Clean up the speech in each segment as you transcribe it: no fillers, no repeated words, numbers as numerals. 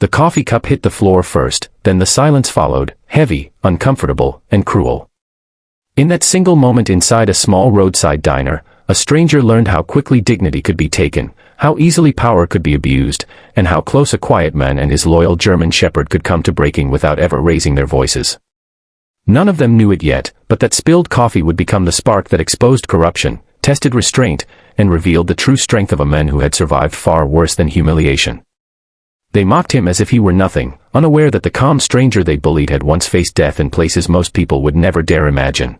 The coffee cup hit the floor first, then the silence followed, heavy, uncomfortable, and cruel. In that single moment inside a small roadside diner, a stranger learned how quickly dignity could be taken, how easily power could be abused, and how close a quiet man and his loyal German shepherd could come to breaking without ever raising their voices. None of them knew it yet, but that spilled coffee would become the spark that exposed corruption, tested restraint, and revealed the true strength of a man who had survived far worse than humiliation. They mocked him as if he were nothing, unaware that the calm stranger they bullied had once faced death in places most people would never dare imagine.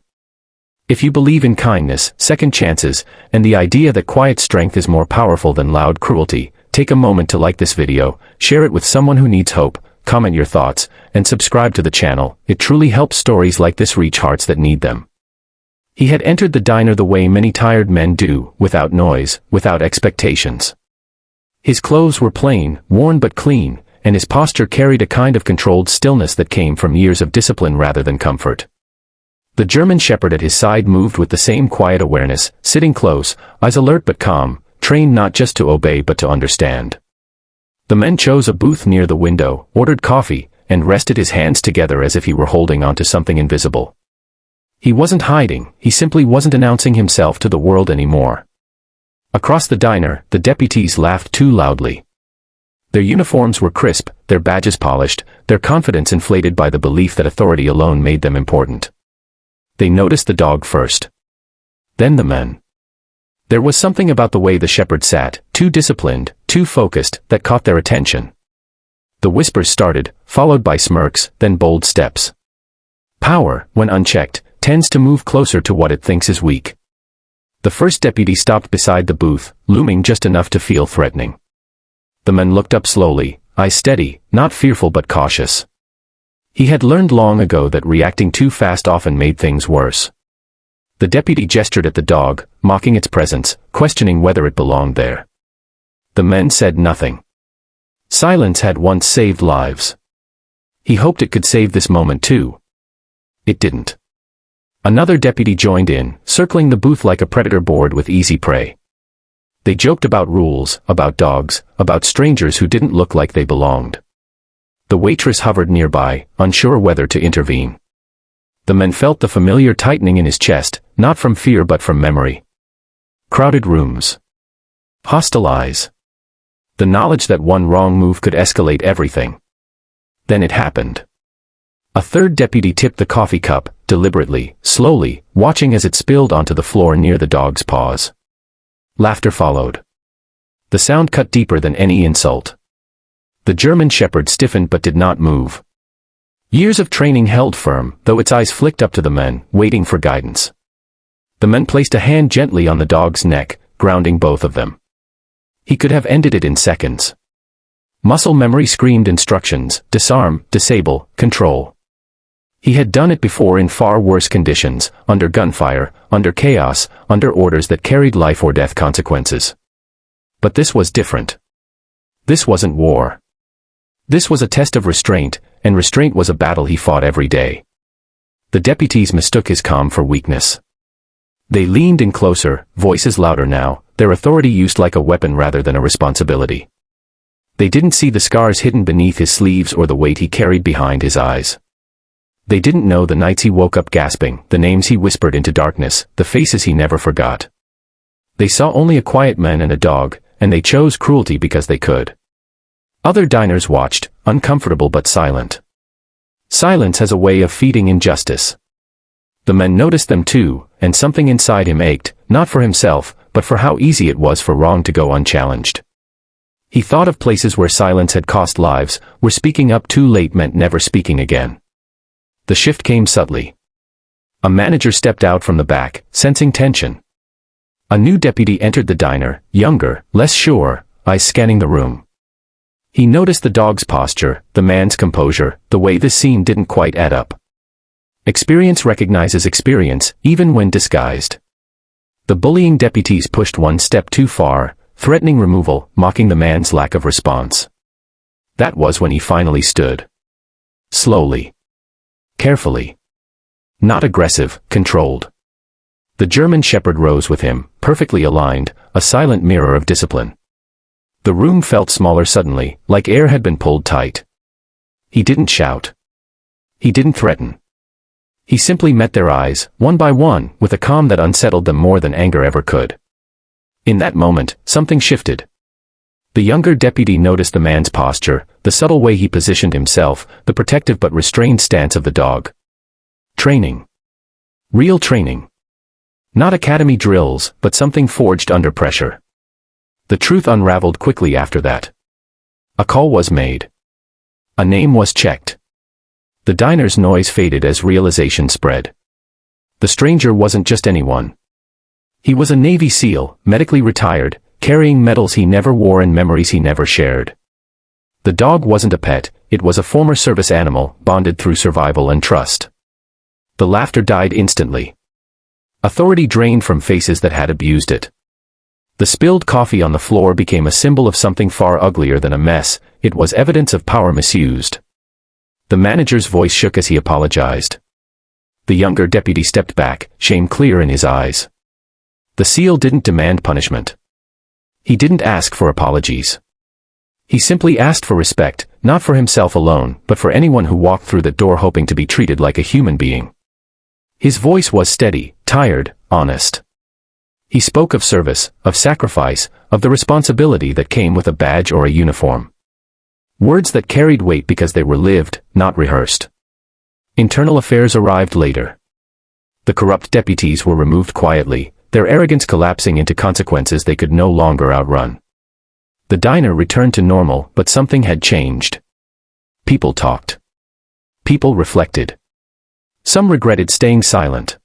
If you believe in kindness, second chances, and the idea that quiet strength is more powerful than loud cruelty, take a moment to like this video, share it with someone who needs hope, comment your thoughts, and subscribe to the channel. It truly helps stories like this reach hearts that need them. He had entered the diner the way many tired men do, without noise, without expectations. His clothes were plain, worn but clean, and his posture carried a kind of controlled stillness that came from years of discipline rather than comfort. The German shepherd at his side moved with the same quiet awareness, sitting close, eyes alert but calm, trained not just to obey but to understand. The man chose a booth near the window, ordered coffee, and rested his hands together as if he were holding onto something invisible. He wasn't hiding, he simply wasn't announcing himself to the world anymore. Across the diner, the deputies laughed too loudly. Their uniforms were crisp, their badges polished, their confidence inflated by the belief that authority alone made them important. They noticed the dog first. Then the men. There was something about the way the shepherd sat, too disciplined, too focused, that caught their attention. The whispers started, followed by smirks, then bold steps. Power, when unchecked, tends to move closer to what it thinks is weak. The first deputy stopped beside the booth, looming just enough to feel threatening. The man looked up slowly, eyes steady, not fearful but cautious. He had learned long ago that reacting too fast often made things worse. The deputy gestured at the dog, mocking its presence, questioning whether it belonged there. The men said nothing. Silence had once saved lives. He hoped it could save this moment too. It didn't. Another deputy joined in, circling the booth like a predator bored with easy prey. They joked about rules, about dogs, about strangers who didn't look like they belonged. The waitress hovered nearby, unsure whether to intervene. The man felt the familiar tightening in his chest, not from fear but from memory. Crowded rooms. Hostile eyes. The knowledge that one wrong move could escalate everything. Then it happened. A third deputy tipped the coffee cup, deliberately, slowly, watching as it spilled onto the floor near the dog's paws. Laughter followed. The sound cut deeper than any insult. The German shepherd stiffened but did not move. Years of training held firm, though its eyes flicked up to the men, waiting for guidance. The man placed a hand gently on the dog's neck, grounding both of them. He could have ended it in seconds. Muscle memory screamed instructions: disarm, disable, control. He had done it before in far worse conditions, under gunfire, under chaos, under orders that carried life or death consequences. But this was different. This wasn't war. This was a test of restraint, and restraint was a battle he fought every day. The deputies mistook his calm for weakness. They leaned in closer, voices louder now, their authority used like a weapon rather than a responsibility. They didn't see the scars hidden beneath his sleeves or the weight he carried behind his eyes. They didn't know the nights he woke up gasping, the names he whispered into darkness, the faces he never forgot. They saw only a quiet man and a dog, and they chose cruelty because they could. Other diners watched, uncomfortable but silent. Silence has a way of feeding injustice. The men noticed them too, and something inside him ached, not for himself, but for how easy it was for wrong to go unchallenged. He thought of places where silence had cost lives, where speaking up too late meant never speaking again. The shift came subtly. A manager stepped out from the back, sensing tension. A new deputy entered the diner, younger, less sure, eyes scanning the room. He noticed the dog's posture, the man's composure, the way this scene didn't quite add up. Experience recognizes experience, even when disguised. The bullying deputies pushed one step too far, threatening removal, mocking the man's lack of response. That was when he finally stood. Slowly. Carefully. Not aggressive, controlled. The German shepherd rose with him, perfectly aligned, a silent mirror of discipline. The room felt smaller suddenly, like air had been pulled tight. He didn't shout. He didn't threaten. He simply met their eyes, one by one, with a calm that unsettled them more than anger ever could. In that moment, something shifted. The younger deputy noticed the man's posture, the subtle way he positioned himself, the protective but restrained stance of the dog. Training. Real training. Not academy drills, but something forged under pressure. The truth unraveled quickly after that. A call was made. A name was checked. The diner's noise faded as realization spread. The stranger wasn't just anyone. He was a Navy SEAL, medically retired, carrying medals he never wore and memories he never shared. The dog wasn't a pet, it was a former service animal, bonded through survival and trust. The laughter died instantly. Authority drained from faces that had abused it. The spilled coffee on the floor became a symbol of something far uglier than a mess. It was evidence of power misused. The manager's voice shook as he apologized. The younger deputy stepped back, shame clear in his eyes. The SEAL didn't demand punishment. He didn't ask for apologies. He simply asked for respect, not for himself alone, but for anyone who walked through the door hoping to be treated like a human being. His voice was steady, tired, honest. He spoke of service, of sacrifice, of the responsibility that came with a badge or a uniform. Words that carried weight because they were lived, not rehearsed. Internal affairs arrived later. The corrupt deputies were removed quietly, their arrogance collapsing into consequences they could no longer outrun. The diner returned to normal, but something had changed. People talked. People reflected. Some regretted staying silent.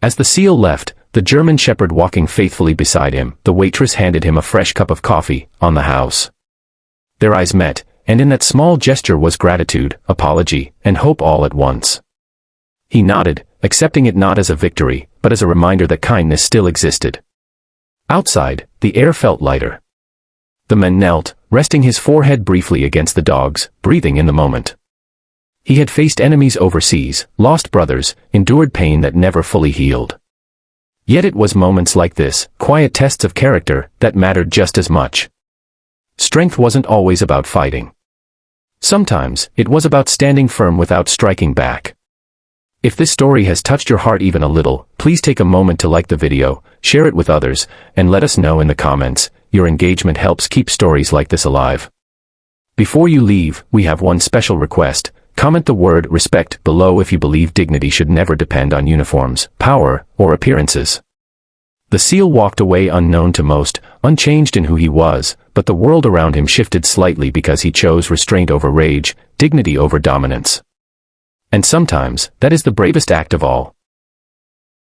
As the SEAL left, the German shepherd walking faithfully beside him, the waitress handed him a fresh cup of coffee, on the house. Their eyes met, and in that small gesture was gratitude, apology, and hope all at once. He nodded, accepting it not as a victory, but as a reminder that kindness still existed. Outside, the air felt lighter. The man knelt, resting his forehead briefly against the dog's, breathing in the moment. He had faced enemies overseas, lost brothers, endured pain that never fully healed. Yet it was moments like this, quiet tests of character, that mattered just as much. Strength wasn't always about fighting. Sometimes, it was about standing firm without striking back. If this story has touched your heart even a little, please take a moment to like the video, share it with others, and let us know in the comments. Your engagement helps keep stories like this alive. Before you leave, we have one special request. Comment the word respect below if you believe dignity should never depend on uniforms, power, or appearances. The SEAL walked away unknown to most, unchanged in who he was, but the world around him shifted slightly because he chose restraint over rage, dignity over dominance. And sometimes, that is the bravest act of all.